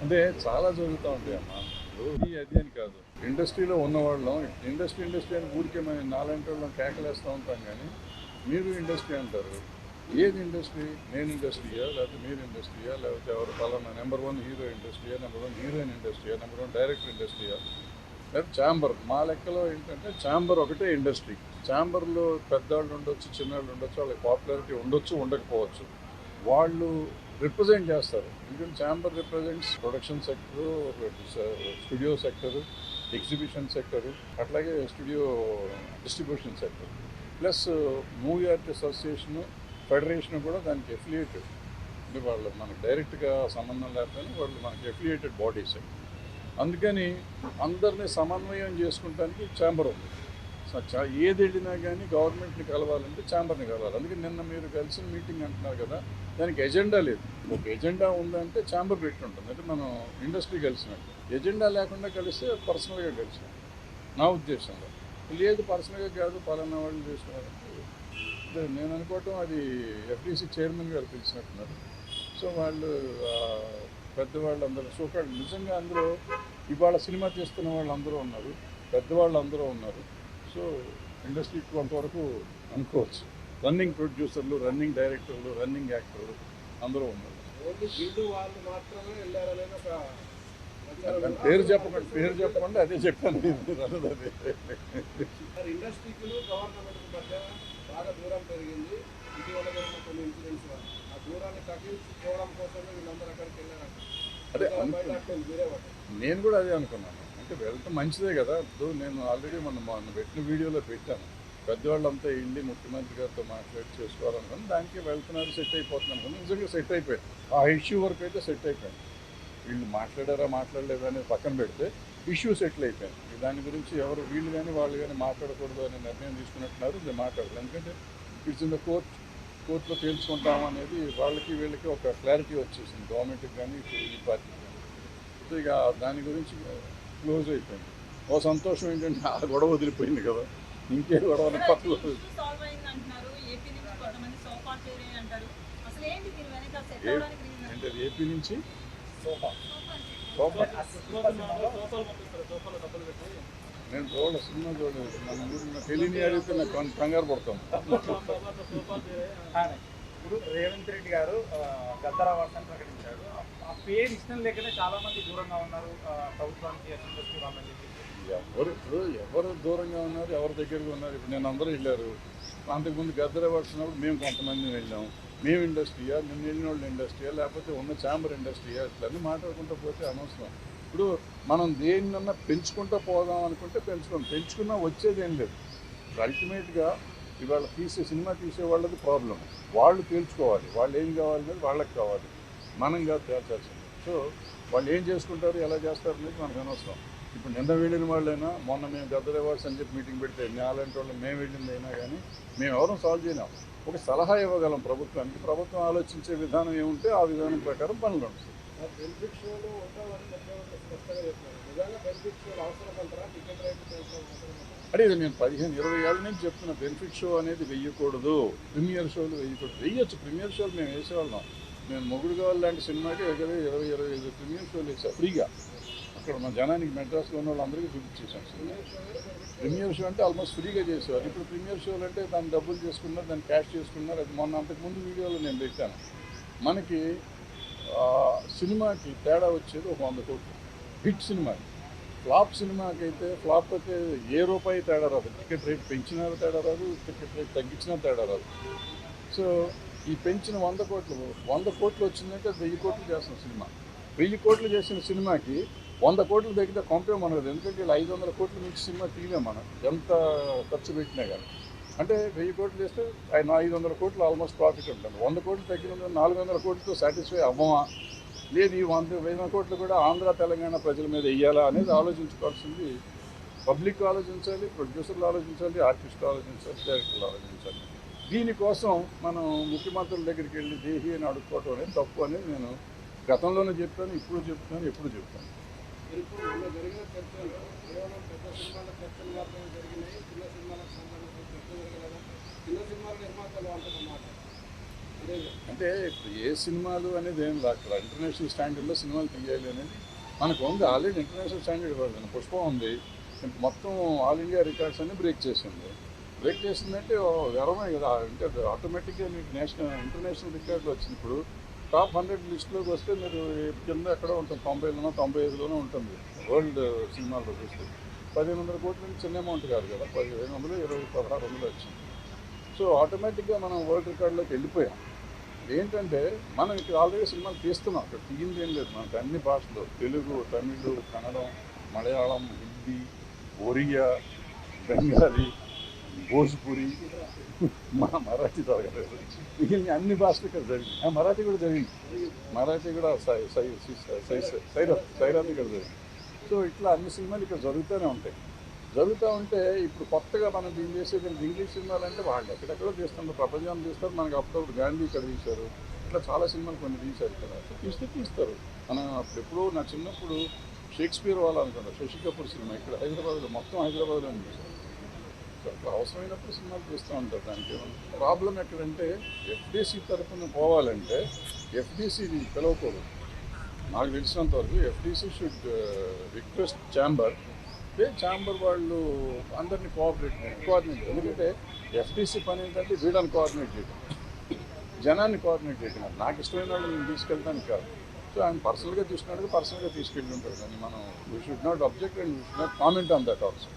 అంటే చాలా జరుగుతూ ఉంటాయి అమ్మా. ఇప్పుడు అది అని కాదు, ఇండస్ట్రీలో ఉన్నవాళ్ళం ఇండస్ట్రీ అని ఊరికే మేము నాలాంటి వాళ్ళం కేకలేస్తూ ఉంటాం, కానీ మీరు ఇండస్ట్రీ అంటారు. ఏది ఇండస్ట్రీ? నేను ఇండస్ట్రీయా, లేకపోతే మీరు ఇండస్ట్రీయా, లేకపోతే ఎవరు పలానా నెంబర్ 1 హీరో ఇండస్ట్రీయా, నెంబర్ 1 హీరోయిన్ ఇండస్ట్రీయా, నెంబర్ 1 డైరెక్టర్ ఇండస్ట్రీయా, లేకపోతే ఛాంబర్? మా లెక్కలో ఏంటంటే ఛాంబర్ ఒకటే ఇండస్ట్రీ. ఛాంబర్లో పెద్దవాళ్ళు ఉండొచ్చు, చిన్నవాళ్ళు ఉండొచ్చు, వాళ్ళకి పాపులారిటీ ఉండొచ్చు, ఉండకపోవచ్చు. వాళ్ళు రిప్రజెంట్ చేస్తారు. ఎందుకంటే chamber represents production sector, studio sector, exhibition sector, అట్లాగే studio distribution sector, plus movie artist association, federation కూడా దానికి ఎఫిలియేటెడ్. అంటే వాళ్ళు మనకు డైరెక్ట్గా సంబంధం లేకపోయినా వాళ్ళు మనకి ఎఫిలియేటెడ్ బాడీస్. అందుకని అందరినీ సమన్వయం చేసుకుంటానికి ఛాంబర్ ఉంది. ఏది వెళ్ళినా కానీ గవర్నమెంట్ని కలవాలంటే ఛాంబర్ని కలవాలి. అందుకని నిన్న మీరు కలిసిన మీటింగ్ అంటున్నారు కదా, దానికి ఎజెండా లేదు. ఒక ఎజెండా ఉందంటే ఛాంబర్ పెట్టి ఉంటుంది, అంటే మనం ఇండస్ట్రీ కలిసినట్టు. ఎజెండా లేకుండా కలిస్తే పర్సనల్గా కలిసినట్టు నా ఉద్దేశంలో. లేదు పర్సనల్గా కాదు పలానా వాళ్ళు చేసినారంటే నేను అనుకోవటం అది ఎఫ్డీసీ చైర్మన్ గారు పిలిచినట్టున్నారు. సో వాళ్ళు పెద్దవాళ్ళు అందరూ సోకాళ్ళు నిజంగా అందరూ ఇవాళ సినిమా తీస్తున్న వాళ్ళు అందరూ ఉన్నారు, పెద్దవాళ్ళు అందరూ ఉన్నారు. సో ఇండస్ట్రీకి కొంతవరకు అనుకోవచ్చు. రన్నింగ్ ప్రొడ్యూసర్లు, రన్నింగ్ డైరెక్టర్లు, రన్నింగ్ యాక్టర్లు అందరూ ఉన్నారు. పేరు చెప్పకుండా అదే చెప్పాను. ఇండస్ట్రీకి గవర్నమెంట్ మధ్య బాగా దూరం పెరిగింది. ఇటీవల జరిగిన కొన్ని ఇన్సిడెంట్స్ వల్ల ఆ దూరాన్ని తగ్గించుకోవడం కోసమే వీళ్ళందరూ అక్కడికి వెళ్ళారంట. అదే నేను కూడా అదే అనుకున్నాను. అంటే వెళ్తే మంచిదే కదా. ఇప్పుడు నేను ఆల్రెడీ మొన్న పెట్టిన వీడియోలో పెట్టాను, పెద్దవాళ్ళంతా వెళ్ళి ముఖ్యమంత్రి గారితో మాట్లాడి చేసుకోవాలనుకుని దానికి వెళ్తున్నారు, సెట్ అయిపోతున్నాను అనుకుని. నిజంగా సెట్ అయిపోయింది. ఆ ఇష్యూ వరకు అయితే సెట్ అయిపోయింది. వీళ్ళు మాట్లాడారా మాట్లాడలేదా అనేది పక్కన పెడితే ఇష్యూ సెటిల్ అయిపోయింది. దాని గురించి ఎవరు వీళ్ళు కానీ వాళ్ళు కానీ మాట్లాడకూడదు అనే నిర్ణయం తీసుకున్నట్టున్నారు. ఇది మాట్లాడదు, ఎందుకంటే ఇట్స్ ఇన్ ద కోర్టులో తేల్చుకుంటాం అనేది వాళ్ళకి వీళ్ళకి ఒక క్లారిటీ వచ్చేసింది, గవర్నమెంట్కి కానీ ఈ పార్టీకి కానీ. సో ఇక దాని గురించి క్లోజ్ అయిపోయింది. ఓ సంతోషం ఏంటంటే ఆ గొడవ వదిలిపోయింది కదా, ఇంకే గొడవ పక్కలో. అంటే ఏపీ నుంచి నేను సినిమా చూడలేదు. మన ఊరిలో తెలియని అడిగితే నాకు కంగారు పడతాం. ఇప్పుడు రేవంత్ రెడ్డి గారు గద్దర్ అవార్డ్స్ అని ప్రకటించారు. ఆ పేరు ఇష్టం లేకనే చాలా మంది దూరంగా ఉన్నారు ప్రభుత్వానికి. ఎవరు దూరంగా ఉన్నారు, ఎవరి దగ్గరగా ఉన్నారు? ఇప్పుడు నేను అందరూ వెళ్ళారు. అంతకుముందు గద్దర్ అవార్డ్స్ ఉన్నప్పుడు మేము కొంతమంది వెళ్ళాం. మేము ఇండస్ట్రీయా, నిన్న వెళ్ళిన వాళ్ళు ఇండస్ట్రీయా, లేకపోతే ఉన్న ఛాంబర్ ఇండస్ట్రీయా, ఇట్లన్నీ మాట్లాడుకుంటూ పోతే అనవసరం. ఇప్పుడు మనం దేన్నన్నా పెంచుకుంటూ పోదాం అనుకుంటే పెంచుకున్నా వచ్చేది ఏం లేదు. అల్టిమేట్గా ఇవాళ సినిమా తీసే వాళ్ళది ప్రాబ్లం. వాళ్ళు తేల్చుకోవాలి, వాళ్ళు ఏం కావాలనేది వాళ్ళకి కావాలి, మనం కాదు తేల్చాల్సింది. సో వాళ్ళు ఏం చేసుకుంటారు, ఎలా చేస్తారు అనేది మనకు అనవసరం. ఇప్పుడు నిన్న వెళ్ళిన వాళ్ళైనా, మొన్న మేము గద్దర్ అవార్డ్స్ అని చెప్పి మీటింగ్ పెడితే అలాంటి వాళ్ళు మేము వెళ్ళింది అయినా కానీ మేము ఎవరూ సాల్వ్ చేయలేం. ఒక సలహా ఇవ్వగలం ప్రభుత్వానికి. ప్రభుత్వం ఆలోచించే విధానం ఏముంటే ఆ విధానం ప్రకారం పనులు ఉంటాయి. అదే నేను 15-20 ఏళ్ళ నుంచి చెప్తున్నా, బెనిఫిట్ షో అనేది వెయ్యకూడదు, ప్రీమియర్ షోలు వెయ్యకూడదు. వెయ్యొచ్చు ప్రీమియర్ షోలు, మేము వేసేవాళ్ళం. నేను మొగుడు కావాలి లాంటి సినిమాకి 20-25 ప్రీమియర్ షోలు వేసా ఫ్రీగా. అక్కడ మన జనానికి మెడ్రాస్లో ఉన్న వాళ్ళందరికీ చూపించేసాను సినిమా. ప్రీమియర్ షో అంటే ఆల్మోస్ట్ ఫ్రీగా చేసేవారు. ఇప్పుడు ప్రీమియర్ షోలు అంటే దాన్ని డబ్బులు చేసుకున్నారు, దాన్ని క్యాష్ చేసుకున్నారు. అది మొన్న అంతకుముందు వీడియోలో నేను పెట్టాను. మనకి సినిమాకి తేడా వచ్చేది ఒక 100 కోట్లు. హిట్ సినిమాకి, సినిమాకి అయితే ఫ్లాప్ అయితే ఏ రూపాయి తేడా రాదు. టికెట్ రేట్ పెంచినా తేడా రాదు, టికెట్ రేట్ తగ్గించినా తేడా రాదు. సో ఈ పెంచిన 100 కోట్లు వచ్చిందంటే 1000 కోట్లు చేస్తున్న సినిమా. 1000 కోట్లు చేసిన సినిమాకి 100 కోట్లు తగ్గితే కొంపే మనది. ఎందుకంటే ఇలా 500 కోట్ల నుంచి సినిమా తీయలేం మనం, ఎంత ఖర్చు పెట్టినా కానీ. అంటే 1000 కోట్లు చేస్తే 500 కోట్లు ఆల్మోస్ట్ ప్రాఫిట్ ఉంటుంది. 100 కోట్లు తగ్గిన 400 కోట్లతో సాటిస్ఫై అవ్వమా, లేదు ఈ 100 కోట్లు కూడా ఆంధ్ర తెలంగాణ ప్రజల మీద వెయ్యాలా అనేది ఆలోచించుకోవాల్సింది పబ్లిక్ ఆలోచించాలి, ప్రొడ్యూసర్లు ఆలోచించాలి, ఆర్టిస్టులు ఆలోచించాలి, డైరెక్టర్లు ఆలోచించాలి. దీనికోసం మనం ముఖ్యమంత్రుల దగ్గరికి వెళ్ళి దేహి అని అడుక్కోవటం అనేది తప్పు అనేది నేను గతంలోనే చెప్పాను, ఇప్పుడు చెప్తాను, ఎప్పుడు చెప్తాను. జరిగిన చర్చలు కేవలం పెద్ద సినిమాల చర్చలు మాత్రమే జరిగినాయి, చిన్న సినిమాలకు సంబంధించిన చర్చ జరగలేదు. చిన్న సినిమాల నిర్మాతలు అంటున్నమాట అంటే ఇప్పుడు ఏ సినిమాలు అనేది ఏం లేదు అక్కడ ఇంటర్నేషనల్ స్టాండర్డ్లో సినిమాలు తీయాలి అనేది మనకు ఉంది ఆల్రెడీ ఇంటర్నేషనల్ స్టాండర్డ్ పడుతుంది. పుష్పం ఉంది, మొత్తం ఆల్ ఇండియా రికార్డ్స్ అన్ని బ్రేక్ చేసింది. బ్రేక్ చేసిందంటే గర్వమే కదా, అంటే ఆటోమేటిక్గా మీకు ఇంటర్నేషనల్ రికార్డులు వచ్చింది. ఇప్పుడు టాప్ 100 లిస్టులోకి వస్తే మీరు కింద ఎక్కడ ఉంటుంది, 90లోనో 95లోనో ఉంటుంది వరల్డ్ సినిమాల్లో చూస్తే. 1500 కోట్ల నుంచి చిన్న అమౌంట్ కాదు కదా, 1500, 20, 1600 వచ్చింది. సో ఆటోమేటిక్గా మనం వరల్డ్ రికార్డులోకి వెళ్ళిపోయాం. ఏంటంటే మనం ఇక్కడ ఆల్రెడీ సినిమాలు తీస్తున్నాం, అక్కడ తీయింది ఏం లేదు. మనకు అన్ని భాషలు, తెలుగు, తమిళ్, కన్నడం, మలయాళం, హిందీ, ఒరియా, బెంగాలీ, భోజ్పురి, మరాఠీ జరగలేదు, మిగిలిన అన్ని భాషలు ఇక్కడ జరిగింది. మరాఠీ కూడా జరిగింది, మరాఠీ కూడా సైరాత్ ఇక్కడ జరిగింది. సో ఇట్లా అన్ని సినిమాలు ఇక్కడ జరుగుతూనే ఉంటాయి. జరుగుతూ ఉంటే ఇప్పుడు కొత్తగా మనం దీన్ని చేసేది ఇంగ్లీష్ సినిమాలు అంటే వాళ్ళు ఎక్కడెక్కడో తీస్తున్నారు, ప్రపంచం తీస్తారు. మనకు అప్పుడప్పుడు గాంధీ ఇక్కడ తీశారు, ఇట్లా చాలా సినిమాలు కొన్ని తీశారు ఇక్కడ. సో తీస్తారు. మనం ఎప్పుడో నా చిన్నప్పుడు షేక్స్పియర్ వాళ్ళు అనుకుంటా, శశి కపూర్ సినిమా ఇక్కడ హైదరాబాద్లో, మొత్తం హైదరాబాద్లో తీశారు. సో అట్లా అవసరమైనప్పుడు సినిమాలు తీస్తూ ఉంటారు. దానికి ప్రాబ్లం ఎక్కడంటే ఎఫ్డీసీ తరఫున పోవాలంటే ఎఫ్డీసీ పిలవకూడదు. నాకు తెలిసినంత వరకు FDC should request chamber, chamber వాళ్ళు అందరినీ కోఆర్డినేట్. ఎందుకంటే ఎఫ్డీసీ పని ఏంటంటే వీళ్ళని కోఆర్డినేట్ చేయడం, జనాన్ని కోఆర్డినేట్ చేయడం. నాకు ఇష్టమైన వాళ్ళు నేను తీసుకెళ్తానికి కాదు. సో ఆయన పర్సనల్గా తీసుకున్నట్టుగా పర్సనల్గా తీసుకెళ్ళి ఉంటారు. కానీ మనం we should not object and we should not comment on that also.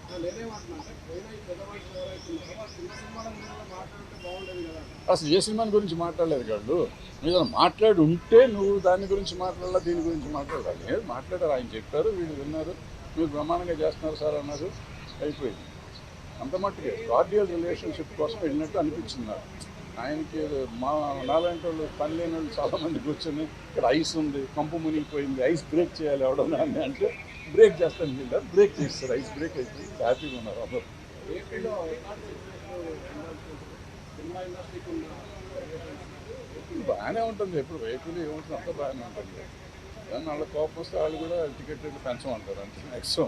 అసలు ఏ సినిమాని గురించి మాట్లాడలేదు కాదు, మీరు మాట్లాడి ఉంటే నువ్వు దాని గురించి మాట్లాడాలా, దీని గురించి మాట్లాడాలి. లేదు మాట్లాడారు, ఆయన చెప్పారు, వీళ్ళు విన్నారు, మీరు బ్రహ్మాండంగా చేస్తున్నారు సార్ అన్నారు, అయిపోయింది. అంత మట్టుకే కార్డియల్ రిలేషన్షిప్ కోసం వెళ్ళినట్టు అనిపించింది నాకు. ఆయనకి మా నాలాంటి వాళ్ళు పని లేని వాళ్ళు చాలామంది కూర్చొని ఇక్కడ ఐస్ ఉంది, కంపు మునిగిపోయింది, ఐస్ బ్రేక్ చేయాలి ఎవడన్నా అని అంటే బ్రేక్ చేస్తాను వీళ్ళు, బ్రేక్ చేస్తారు, ఐస్ బ్రేక్ అయిపోయింది, హ్యాపీగా ఉన్నారు అందరూ. బాగానే ఉంటుంది, ఎప్పుడు వెహికల్ ఏముంటుంది అంతా బాగానే ఉంటుంది. కానీ వాళ్ళ కోపం వస్తే వాళ్ళు కూడా టికెట్ రేట్లు పెంచమంటారు అంతే. నెక్స్ట్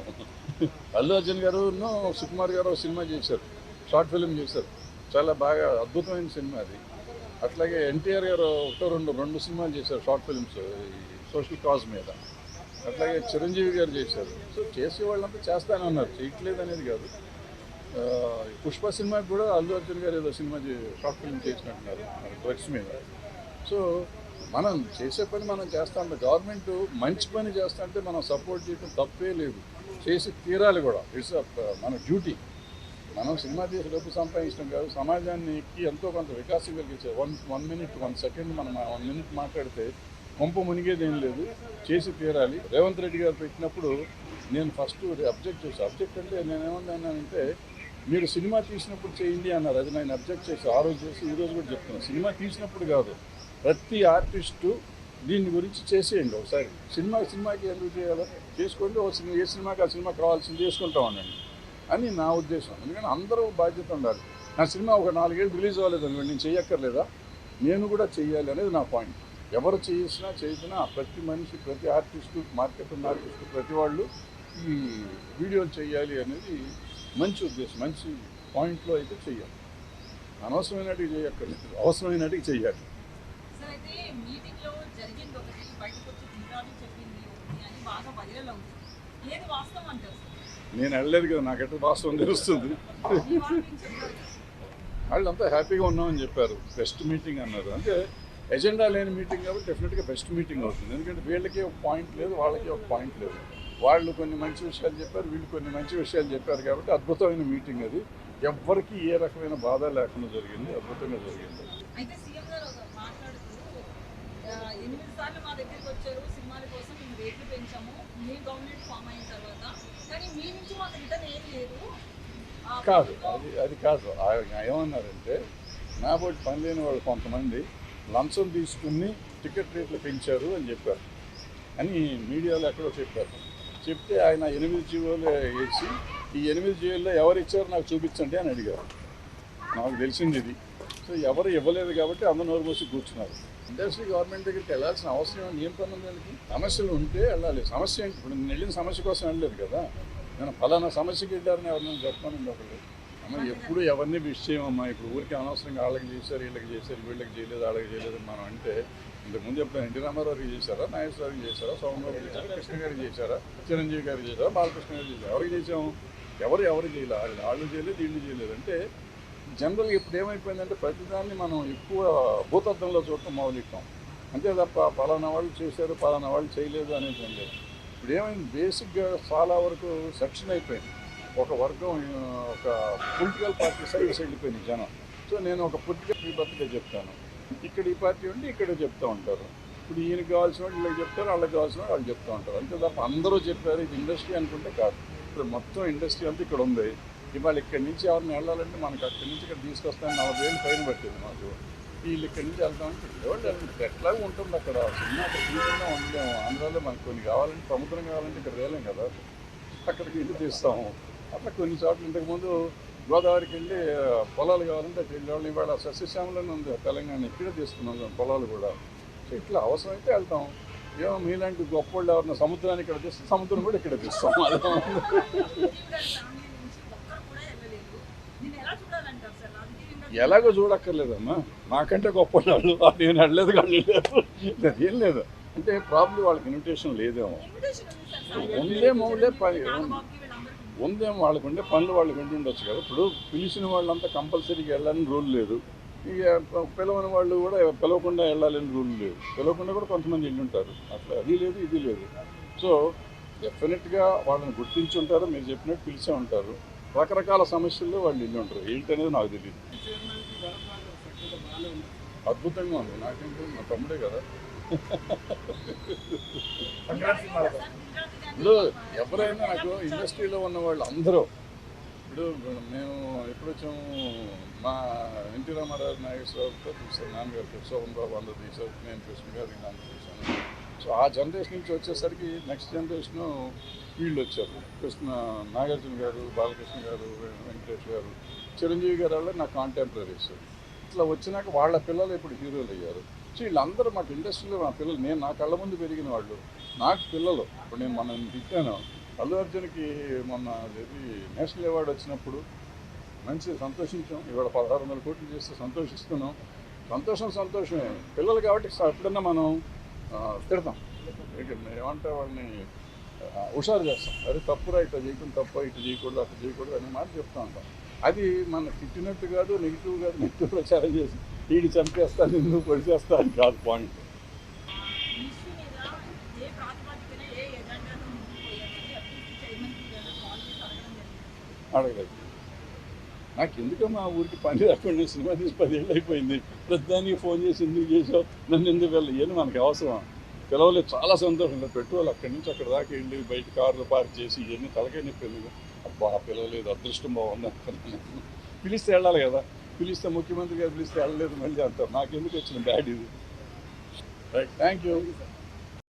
అల్లు అర్జున్ గారు సుకుమార్ గారు సినిమా చేశారు, షార్ట్ ఫిల్మ్ చేశారు, చాలా బాగా అద్భుతమైన సినిమా అది. అట్లాగే ఎన్టీఆర్ గారు రెండు సినిమాలు చేశారు షార్ట్ ఫిల్మ్స్ సోషల్ కాజ్ మీద. అట్లాగే చిరంజీవి గారు చేశారు. సో చేసే వాళ్ళంతా చేస్తానే ఉన్నారు, చేయట్లేదు అనేది కాదు. పుష్ప సినిమాకి కూడా అల్లు అర్జున్ గారు ఏదో సినిమా షార్ట్ ఫిల్మ్ చేసినట్టున్నారు డ్రగ్స్ మీద. సో మనం చేసే పని మనం చేస్తా ఉంటాం. గవర్నమెంట్ మంచి పని చేస్తా అంటే మనం సపోర్ట్ చేయడం తప్పే లేదు, చేసి తీరాలి కూడా. ఇట్స్ మన డ్యూటీ. మనం సినిమా తీసి డబ్బు సంపాదించడం కాదు, సమాజానికి ఎంతో కొంత వికాసం కలిగించే 1 minute 1 second మనం 1 minute మాట్లాడితే కొంప మునిగేది ఏం లేదు, చేసి తీరాలి. రేవంత్ రెడ్డి గారు పెట్టినప్పుడు నేను ఫస్ట్ అబ్జెక్ట్ చేశాను. అబ్జెక్ట్ అంటే నేనేమన్నానంటే మీరు సినిమా తీసినప్పుడు చేయండి అన్నారు. అది నేను అబ్జెక్ట్ చేసి ఆ రోజు చేసి ఈ రోజు కూడా చెప్తున్నాను, సినిమా తీసినప్పుడు కాదు, ప్రతి ఆర్టిస్టు దీని గురించి చేసేయండి ఒకసారి. సినిమాకి ఎందుకు చేయాలో చేసుకోండి, ఏ సినిమాకి ఆ సినిమా కావాల్సింది చేసుకుంటాం అనండి అని నా ఉద్దేశం. ఎందుకంటే అందరూ బాధ్యత ఉండాలి. నా సినిమా ఒక 4 ఏళ్ళు రిలీజ్ అవ్వలేదు అనుకోండి, నేను చేయక్కర్లేదా, నేను కూడా చెయ్యాలి అనేది నా పాయింట్. ఎవరు చేసినా ప్రతి మనిషి, ప్రతి ఆర్టిస్టు, మార్కెట్ ఉన్న ఆర్టిస్టు, ప్రతి వాళ్ళు ఈ వీడియోలు చేయాలి అనేది మంచి ఉద్దేశం, మంచి పాయింట్లో అయితే చెయ్యాలి. అనవసరమైనట్టుగా చేయక్కర్లేదు, అవసరమైనట్టుగా చెయ్యాలి. నేను వెళ్ళలేదు కదా, నాకెట్లా వాస్తవం తెలుస్తుంది. వాళ్ళంతా హ్యాపీగా ఉన్నామని చెప్పారు, బెస్ట్ మీటింగ్ అన్నారు. అంటే ఎజెండా లేని మీటింగ్ కాబట్టి డెఫినెట్గా బెస్ట్ మీటింగ్ అవుతుంది. ఎందుకంటే వీళ్ళకి ఒక పాయింట్ లేదు, వాళ్ళకి ఒక పాయింట్ లేదు. వాళ్ళు కొన్ని మంచి విషయాలు చెప్పారు, వీళ్ళు కొన్ని మంచి విషయాలు చెప్పారు కాబట్టి అద్భుతమైన మీటింగ్ అది. ఎవ్వరికి ఏ రకమైన బాధ లేకుండా జరిగింది, అద్భుతంగా జరిగింది. అయితే సీఎం గారు మాట్లాడుతూ 8 సార్లు మా దగ్గరికి వచ్చారు సినిమాల కోసం, మేము రేట్లు పెంచాము మీ గవర్నమెంట్ ఫామ్ అయిన తర్వాత, కానీ మీ నుంచి మాకు రిటర్న్ ఏం లేదు. కాదు, అది కాదు. ఏమన్నారంటే నా బోటి పని లేని వాళ్ళు కొంతమంది లంచం తీసుకుని టికెట్ రేట్లు పెంచారు అని చెప్పారు అని మీడియాలో ఎక్కడో చెప్పారు. చెప్తే ఆయన 8 జీవోలు వేసి ఈ 8 జీవోల్లో ఎవరు ఇచ్చారో నాకు చూపించండి అని అడిగారు. నాకు తెలిసింది ఇది. సో ఎవరు ఇవ్వలేదు కాబట్టి అందరూ నోరు మూసి కూర్చున్నారు. ఇండస్ట్రీ గవర్నమెంట్ దగ్గరికి వెళ్ళాల్సిన అవసరం ఏం పని ఉంది దానికి? సమస్యలు ఉంటే వెళ్ళాలి. సమస్య ఏంటి? ఇప్పుడు నేను వెళ్ళిన సమస్య కోసం వెళ్ళలేదు కదా, నేను ఫలానా సమస్యకి వెళ్ళారని ఎవరినైనా చెప్పానండి ఒకళ్ళు. అమ్మ ఎప్పుడు ఎవరిని విషయం అమ్మా. ఇప్పుడు ఊరికి అనవసరంగా వాళ్ళకి చేశారు, వీళ్ళకి చేశారు, వీళ్ళకి చేయలేదు, వాళ్ళకి చేయలేదు అని మనం అంటే ఇంతకుముందు ఎప్పుడు ఎన్టీ రామారావుకి చేశారా, నాగేశ్వరరావుకి చేశారా, సోమబాబుకి చేశారా, కృష్ణ గారికి చేశారా, చిరంజీవి గారికి చేశారా, బాలకృష్ణ గారికి చేశారు, ఎవరికి చేసాము? ఎవరు చేయలేదు, వాళ్ళు చేయలేదు, వీళ్ళు చేయలేదు. అంటే జనరల్గా ఇప్పుడు ఏమైపోయిందంటే ప్రతిదాన్ని మనం ఎక్కువ భూతత్వంలో చూడటం మొదలెట్టాం. అంతే తప్ప పలానా వాళ్ళు చేశారు, పలానా వాళ్ళు చేయలేదు అనేది ఏం లేదు. ఇప్పుడు ఏమైంది, బేసిక్గా చాలా వరకు సెక్షన్ అయిపోయింది. ఒక వర్గం, ఒక పొలిటికల్ పార్టీ సైడ్స్ వెళ్ళిపోయింది జనం. సో నేను ఒక పొలిటికల్ బర్త్డే చెప్తాను, ఇక్కడ ఈ పార్టీ ఉండి ఇక్కడ చెప్తూ ఉంటారు. ఇప్పుడు ఈయనకి కావాల్సిన వాళ్ళు వీళ్ళకి చెప్తారు, వాళ్ళకి కావాల్సిన వాళ్ళు చెప్తూ ఉంటారు. అంతే తప్ప అందరూ చెప్పారు ఇది ఇండస్ట్రీ అనుకుంటే కాదు. ఇప్పుడు మొత్తం ఇండస్ట్రీ అంతా ఇక్కడ ఉంది. ఇవాళ ఇక్కడి నుంచి ఎవరిని వెళ్ళాలంటే మనకు అక్కడి నుంచి ఇక్కడ తీసుకొస్తాను 40 ఏళ్ళు పైన పట్టింది మాకు. వీళ్ళు ఇక్కడి నుంచి వెళ్తామంటే ఎవరు ఎట్లాగో ఉంటుంది అక్కడ. సినిమా అక్కడ తీయకుండా ఉండలేము. ఆంధ్రాలో మనకు కొన్ని కావాలంటే సముద్రం కావాలంటే ఇక్కడ వేలేం కదా, అక్కడికి ఇల్లు తీస్తాము. అట్లా కొన్ని చోట్ల ఇంతకుముందు గోదావరికి వెళ్ళి పొలాలు కావాలంటే అక్కడ వెళ్ళేవాళ్ళు. ఇవాళ సస్యశ్యామలోనే ఉంది తెలంగాణ, ఇక్కడే తీసుకున్నాం పొలాలు కూడా. సో ఇట్లా అవసరమైతే వెళ్తాం. ఏమో మీలాంటి గొప్ప వాళ్ళు ఎవరన్నా సముద్రాన్ని ఇక్కడ తీస్తే సముద్రం కూడా ఇక్కడ తీస్తాం. ఎలాగో చూడక్కర్లేదమ్మా, నాకంటే గొప్ప వాళ్ళు నేను వెళ్ళలేదు, వాళ్ళు లేదు, ఏం లేదు. అంటే ప్రాబ్లం వాళ్ళకి ఇన్విటేషన్ లేదేమో, ఉందేమో వాళ్ళకు ఉండే పనులు వాళ్ళకి ఉండి ఉండొచ్చు కదా. ఇప్పుడు పిలిచిన వాళ్ళంతా కంపల్సరీగా వెళ్ళాలని రూల్ లేదు. ఇక పిలవని వాళ్ళు కూడా పిలవకుండా వెళ్ళాలని రూల్ లేదు. పిలవకుండా కూడా కొంతమంది వెళ్ళి ఉంటారు. అట్లా అది లేదు, ఇది లేదు. సో డెఫినెట్గా వాళ్ళని గుర్తించి ఉంటారు, మీరు చెప్పినట్టు పిలిచే ఉంటారు. రకరకాల సమస్యల్లో వాళ్ళు వెళ్ళి ఉంటారు. ఏంటనేది నాకు తెలియదు. అద్భుతంగా ఉంది. నాకేంటి, మా తమ్ముడే కదా. ఇప్పుడు ఎవరైనా నాకు ఇండస్ట్రీలో ఉన్న వాళ్ళు అందరూ, ఇప్పుడు మేము ఎప్పుడు వచ్చాము, మా ఎన్టీ రామారావు నాగేశ్వరరావుతో చూసాను, నాన్నగారు సోమన్ బాబు అందరూ తీశారు, నేను కృష్ణ గారికి నాన్న చూశాను. సో ఆ జనరేషన్ నుంచి వచ్చేసరికి నెక్స్ట్ జనరేషను వీళ్ళు వచ్చారు. నాగార్జున గారు, బాలకృష్ణ గారు, వెంకటేష్ గారు, చిరంజీవి గారు వాళ్ళు నా కాంటెంపరీస్. ఇట్లా వచ్చినాక వాళ్ళ పిల్లలు ఇప్పుడు హీరోలు అయ్యారు. సో వీళ్ళందరూ మాకు ఇండస్ట్రీలో మా పిల్లలు, నేను నా కళ్ళ ముందు పెరిగిన వాళ్ళు, నాకు పిల్లలు. ఇప్పుడు నేను మనం తిట్టాను, అల్లు అర్జున్కి మొన్న నేషనల్ అవార్డు వచ్చినప్పుడు మంచి సంతోషించాం. ఇవాళ 1600 కోట్లు చేస్తే సంతోషిస్తున్నాం. సంతోషమే. పిల్లలు కాబట్టి ఎప్పుడన్నా మనం తిడతాం, ఏమంటే వాళ్ళని హుషారు చేస్తాం. అదే తప్పురా, ఇట్లా చేయకుండా తప్ప, ఇట్లా చేయకూడదు, అట్లా చేయకూడదు అనే మాట చెప్తూ ఉంటాం. అది మన తిట్టినట్టు కాదు, నెగిటివ్ ప్రచారం చేసి వీడి చంపేస్తాను, నిన్ను పొడి చేస్తాను కాదు పాయింట్. అడగలేదు. నాకు ఎందుకో మా ఊరికి పని రాకుండా సినిమా తీసి 10 ఏళ్ళు అయిపోయింది. ప్రతిదానికి ఫోన్ చేసి ఎందుకు చేసావు, నన్ను ఎందుకు వెళ్ళి, ఏమి మనకి అవసరం. పిలవలేదు, చాలా సంతోషంగా పెట్టుకోవాలి. అక్కడి నుంచి అక్కడ దాకా వెళ్ళి బయట కార్లు పార్క్ చేసి ఇవన్నీ తలకే నొప్పి ఎందుకు. అబ్బా పిలవలేదు, అదృష్టం బాగుంది అనుకున్నాను. పిలిస్తే వెళ్ళాలి కదా, పిలిస్తే ముఖ్యమంత్రి గారు పిలిస్తే వెళ్ళలేదు మళ్ళీ అంటారు. నాకెందుకు వచ్చిన బ్యాడ్ ఇది. Right, thank you.